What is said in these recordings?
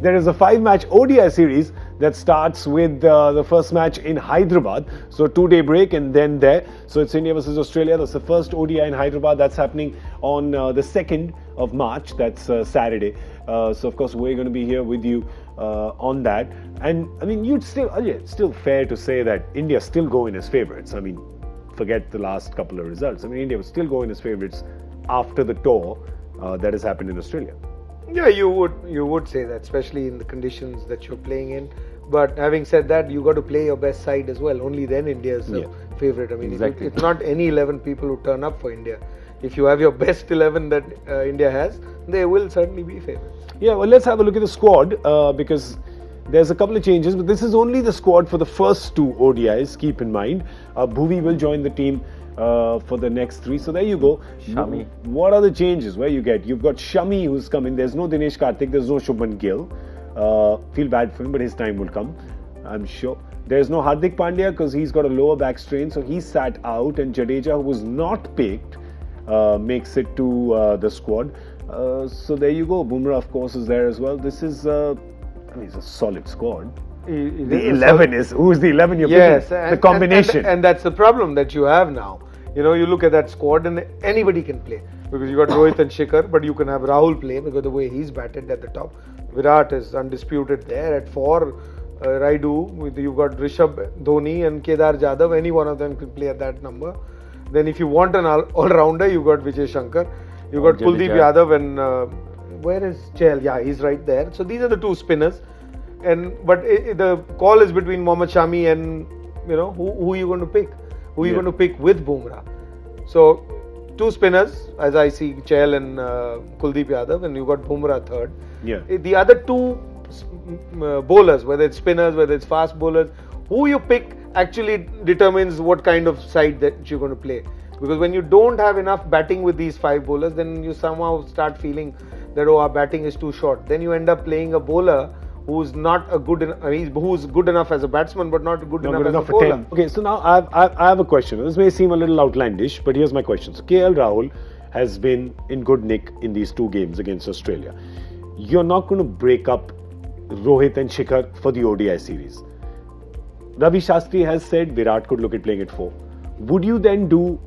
there is a 5-match ODI series that starts with the first match in Hyderabad. So 2-day break and then there. So it's India versus Australia. That's the first ODI in Hyderabad. That's happening on the 2nd of March. That's Saturday. So of course we're going to be here with you on that. And I mean, it's still fair to say that India still go in as favourites. I mean, forget the last couple of results. I mean, India will still go in as favourites after the tour that has happened in Australia. Yeah, you would say that, especially in the conditions that you're playing in. But having said that, you got to play your best side as well. Only then India is a favourite. I mean, exactly. It's not any 11 people who turn up for India. If you have your best 11 that India has, they will certainly be favourites. Yeah, well, let's have a look at the squad because there's a couple of changes, but this is only the squad for the first 2 ODIs, keep in mind. Bhuvi will join the team for the next 3. So there you go. Shami. What are the changes? Where you get? You've got Shami who's coming. There's no Dinesh Karthik. There's no Shubman Gill. Feel bad for him, but his time will come, I'm sure. There's no Hardik Pandya because he's got a lower back strain, so he's sat out. And Jadeja, who was not picked, makes it to the squad. So there you go. Bumrah, of course, is there as well. This is, it's a solid squad. The 11 is, who's the 11 you're picking? The combination. And that's the problem that you have now. You know, you look at that squad and anybody can play. Because you got Rohit and Shikhar, but you can have Rahul play because the way he's batted at the top. Virat is undisputed there. At 4, Raidu, you've got Rishabh, Dhoni and Kedar Jadhav. Any one of them can play at that number. Then if you want an all-rounder, you've got Vijay Shankar. You've got Kuldeep Yadav and where is Chahal? Yeah, he's right there. So these are the 2 spinners. But the call is between Mohammad Shami and, you know, who are you going to pick? Who are you going to pick with Bumrah? So 2 spinners, as I see, Chahal and Kuldeep Yadav, and you got Bumrah third. Yeah. The other 2 bowlers, whether it's spinners, whether it's fast bowlers, who you pick actually determines what kind of side that you're going to play. Because when you don't have enough batting with these 5 bowlers, then you somehow start feeling that, our batting is too short. Then you end up playing a bowler who's not a who's good enough as a batsman, but not good enough as a bowler. 10. Okay, so now I have a question. This may seem a little outlandish, but here's my question. So KL Rahul has been in good nick in these 2 games against Australia. You're not going to break up Rohit and Shikhar for the ODI series. Ravi Shastri has said Virat could look at playing at 4. Would you then do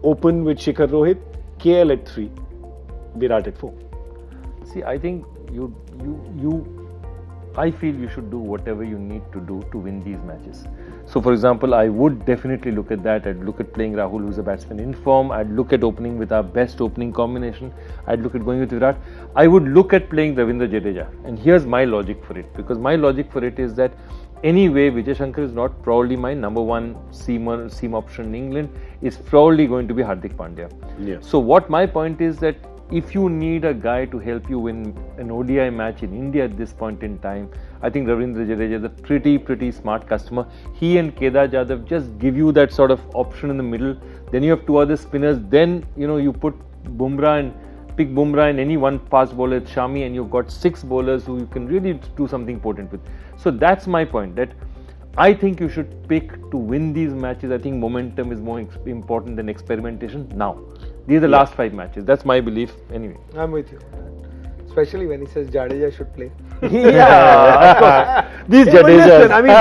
open with Shikhar Rohit, KL at 3, Virat at 4? See, I think I feel you should do whatever you need to do to win these matches. So, for example, I would definitely look at that. I'd look at playing Rahul, who's a batsman in form. I'd look at opening with our best opening combination. I'd look at going with Virat. I would look at playing Ravindra Jadeja. And here's my logic for it. Because my logic for it is that anyway, Vijay Shankar is not probably my number 1 seam option in England. It's probably going to be Hardik Pandya. Yeah. So what my point is that if you need a guy to help you win an ODI match in India at this point in time, I think Ravindra Jadeja is a pretty smart customer. He and Kedar Jadhav just give you that sort of option in the middle. Then you have 2 other spinners. Then, you know, you put Bumrah and pick Bumrah and any one fast bowler, Shami, and you've got 6 bowlers who you can really do something potent with. So that's my point, that I think you should pick to win these matches. I think momentum is more important than experimentation now. These are the last 5 matches. That's my belief anyway. I'm with you. Especially when he says Jadeja should play. Yeah, of course. These Jadejas. I mean,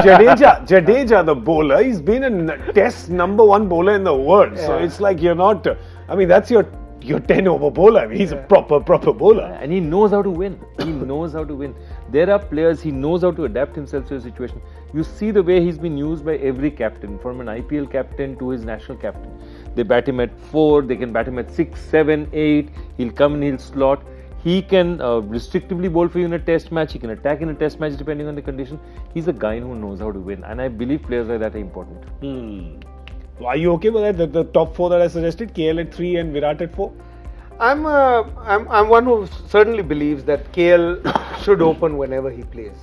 Jadeja, the bowler, he's been a test number 1 bowler in the world. So it's like you're not, I mean, that's your 10 over bowler. I mean, he's a proper bowler. And he knows how to win. He knows how to win. There are players, he knows how to adapt himself to a situation. You see the way he's been used by every captain, from an IPL captain to his national captain. They bat him at 4, they can bat him at 6, 7, 8. He'll come and he'll slot. He can restrictively bowl for you in a test match. He can attack in a test match depending on the condition. He's a guy who knows how to win. And I believe players like that are important. Are you okay with that? The top 4 that I suggested, KL at 3 and Virat at 4? I'm one who certainly believes that KL should open whenever he plays.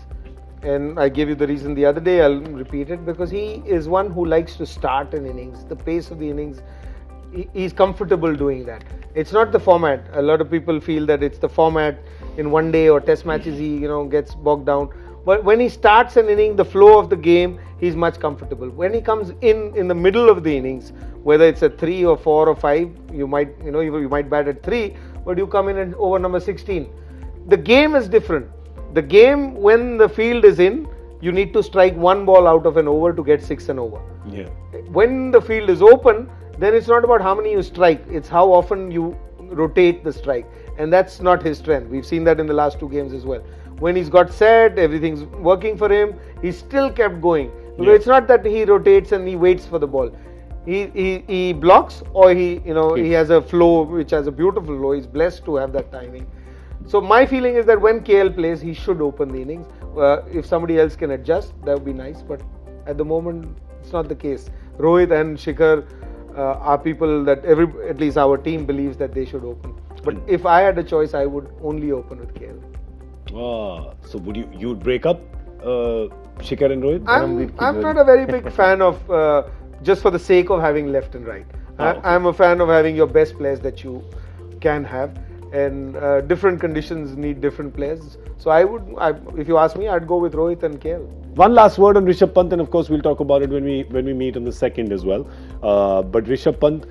And I gave you the reason the other day, I'll repeat it, because he is one who likes to start an innings, the pace of the innings. He's comfortable doing that. It's not the format. A lot of people feel that it's the format in one day or test matches he gets bogged down. But when he starts an inning, the flow of the game, he's much comfortable. When he comes in the middle of the innings, whether it's a 3 or 4 or 5, you might bat at 3, but you come in at over number 16. The game is different. the game when the field is in, you need to strike one ball out of an over to get 6 and over. Yeah. When the field is open, then it's not about how many you strike, it's how often you rotate the strike, and that's not his strength. We've seen that in the last 2 games as well. When he's got set, everything's working for him, he still kept going. Yeah. It's not that he rotates and he waits for the ball. He blocks, or he has a flow which has a beautiful flow. He's blessed to have that timing. So my feeling is that when KL plays, he should open the innings. If somebody else can adjust, that would be nice. But at the moment, it's not the case. Rohit and Shikhar are people that at least our team believes that they should open. But if I had a choice, I would only open with KL. So would you'd break up Shikhar and Rohit? I'm not a very big fan of just for the sake of having left and right. Okay. I'm a fan of having your best players that you can have, and different conditions need different players. So if you ask me, I'd go with Rohit and KL. One last word on Rishabh Pant, and of course we'll talk about it when we meet on the 2nd as well. But Rishabh Pant,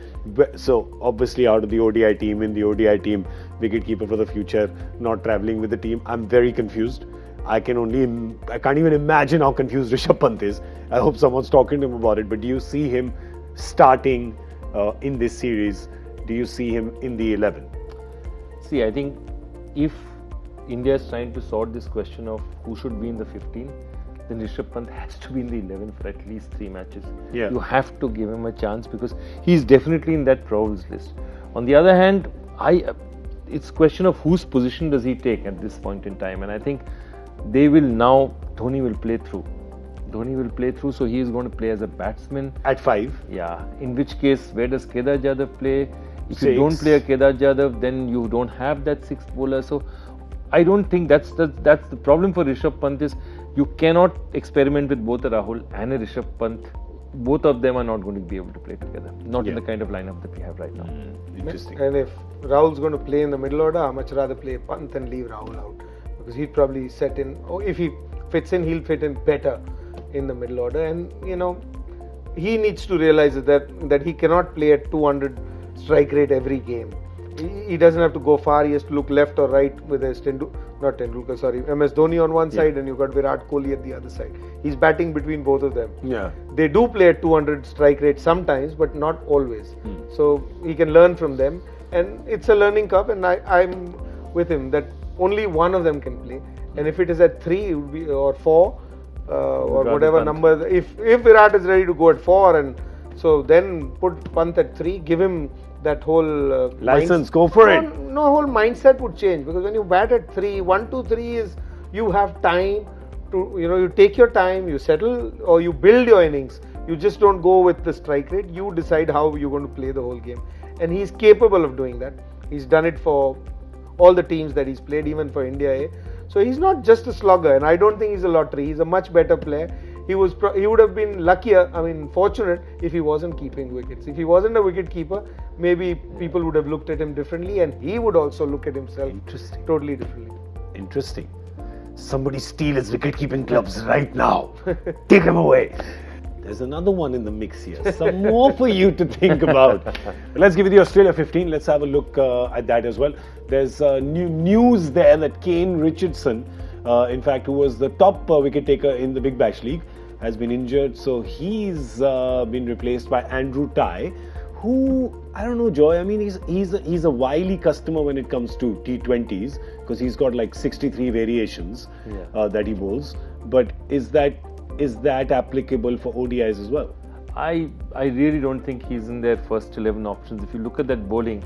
so obviously out of the ODI team, in the ODI team, wicketkeeper for the future, not travelling with the team. I'm very confused. I can't even imagine how confused Rishabh Pant is. I hope someone's talking to him about it. But do you see him starting in this series? Do you see him in the 11? See, I think if India is trying to sort this question of who should be in the 15, then Rishabh Pant has to be in the 11 for at least 3 matches. Yeah. You have to give him a chance because he's definitely in that probables list. On the other hand, it's a question of whose position does he take at this point in time, and I think Dhoni will play through, so he is going to play as a batsman. At 5? Yeah, in which case, where does Kedar Jadhav play? If 6. you don't play a Kedar Jadhav, then you don't have that 6th bowler. So I don't think that's the problem for Rishabh Pant is you cannot experiment with both a Rahul and a Rishabh Pant. Both of them are not going to be able to play together. Not in the kind of lineup that we have right now. Interesting. And if Rahul's going to play in the middle order, I much rather play Pant and leave Rahul out, because he'd probably set in, or if he fits in, he'll fit in better in the middle order. And he needs to realize that he cannot play at 200 strike rate every game. He doesn't have to go far. He has to look left or right with MS Dhoni on one side, and you've got Virat Kohli at the other side. He's batting between both of them. Yeah. They do play at 200 strike rate sometimes, but not always. So he can learn from them, and it's a learning curve. And I'm with him that only one of them can play. And if it is at 3, it would be, or 4, or whatever number. If Virat is ready to go at 4, and so then put Pant at 3, give him that whole license, go for it. No, whole mindset would change, because when you bat at 3, 1, 2, 3 is you have time to, you take your time, you settle, or you build your innings. You just don't go with the strike rate. You decide how you're going to play the whole game, and he's capable of doing that. He's done it for all the teams that he's played, even for India A. So he's not just a slugger, and I don't think he's a lottery. He's a much better player. He would have been fortunate if he wasn't keeping wickets. If he wasn't a wicket keeper, maybe people would have looked at him differently, and he would also look at himself totally differently. Interesting. Somebody steal his wicket-keeping gloves right now. Take him away. There's another one in the mix here. Some more for you to think about. Let's give you the Australia 15. Let's have a look at that as well. There's new news there that Kane Richardson, in fact, who was the top wicket taker in the Big Bash League, has been injured. So he's been replaced by Andrew Tye, who, I don't know, Joy, I mean, he's a wily customer when it comes to T20s, because he's got like 63 variations that he bowls. But is that applicable for ODIs as well? I really don't think he's in their first 11 options. If you look at that bowling,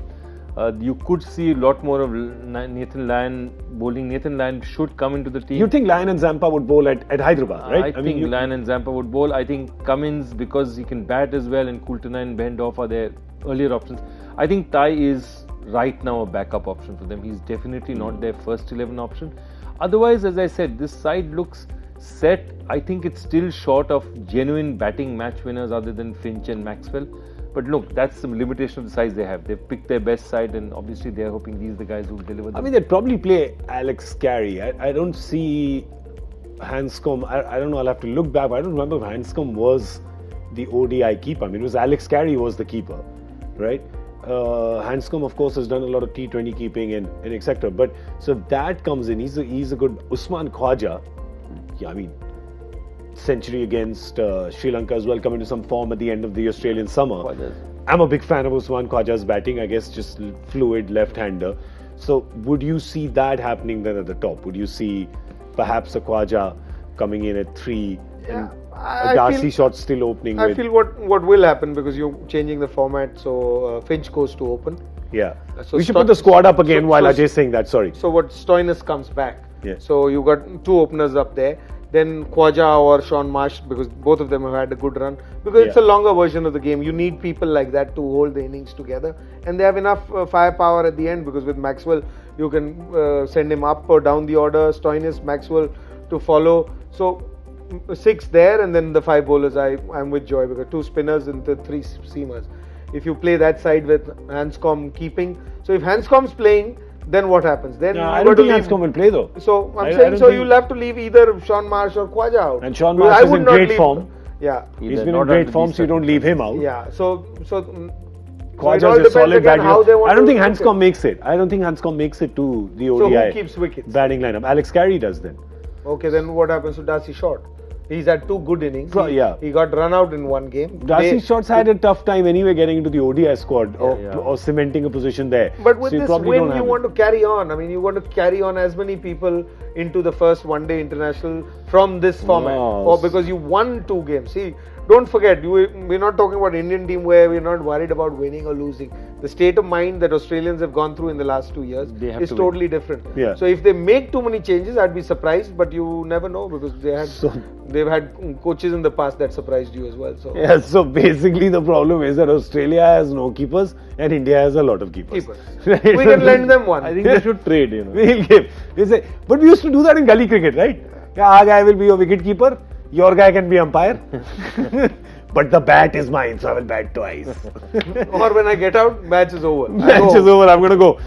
you could see a lot more of Nathan Lyon bowling. Nathan Lyon should come into the team. You think Lyon and Zampa would bowl at Hyderabad, right? I think Lyon and Zampa would bowl. I think Cummins, because he can bat as well, and Coulter and Behendorf are their earlier options. I think Tye is right now a backup option for them. He's definitely not their first 11 option. Otherwise, as I said, this side looks set. I think it's still short of genuine batting match winners other than Finch and Maxwell. But look, that's some limitation of the size they have. They've picked their best side, and obviously they're hoping these are the guys who will deliver them. I mean, they'd probably play Alex Carey. I don't see Hanscom. I don't know, I'll have to look back. I don't remember if Hanscom was the ODI keeper. I mean, it was Alex Carey who was the keeper, right? Hanscom, of course, has done a lot of T20 keeping and etc. But so if that comes in, he's a good Usman Khwaja. Yeah, I mean, century against Sri Lanka as well, coming to some form at the end of the Australian summer. I'm a big fan of Usman Khwaja's batting. I guess just fluid left-hander. So would you see that happening then at the top? Would you see perhaps a Khwaja coming in at 3 and a Darcy shot still opening? I feel what will happen, because you're changing the format, so Finch goes to open. Yeah. So we should put the squad up again while Ajay's saying that. Sorry. So what Stoinis comes back. Yeah. So you got 2 openers up there. Then Khwaja or Sean Marsh, because both of them have had a good run. Because it's a longer version of the game. You need people like that to hold the innings together. And they have enough firepower at the end, because with Maxwell, you can send him up or down the order. Stoinis, Maxwell to follow. So 6 there, and then the 5 bowlers. I'm with Joy, because 2 spinners and the 3 seamers. If you play that side with Hanscom keeping. So if Hanscom's playing, then what happens? Then I don't think Hanscom will play though. So I'm saying, so you'll have to leave either Sean Marsh or Khwaja out. And Sean Marsh is in great form. Yeah, he's been in great form, so you don't leave him out. Yeah, so Khwaja is a solid batting. I don't think Hanscom makes it. I don't think Hanscom makes it to the ODI. So who keeps wickets? Batting lineup. Alex Carey does then. Okay, then what happens to Darcy Short? He's had 2 good innings. He got run out in 1 game. Darcy Short's had a tough time anyway getting into the ODI squad or cementing a position there. But with this win, you want to carry on. I mean, you want to carry on as many people into the first one-day international from this format. Or because you won 2 games. See, don't forget, we're not talking about Indian team where we're not worried about winning or losing. The state of mind that Australians have gone through in the last 2 years is totally different. Yeah. So if they make too many changes, I'd be surprised, but you never know, because they've had coaches in the past that surprised you as well. So yeah, so basically the problem is that Australia has no keepers and India has a lot of keepers. Right? We can lend them one. I think they should trade, you know. We'll give. But we used to do that in gully cricket, right? Yeah, our guy will be your wicket keeper. Your guy can be umpire, but the bat is mine, so I will bat twice. Or when I get out, match is over. Match is over, I'm going to go.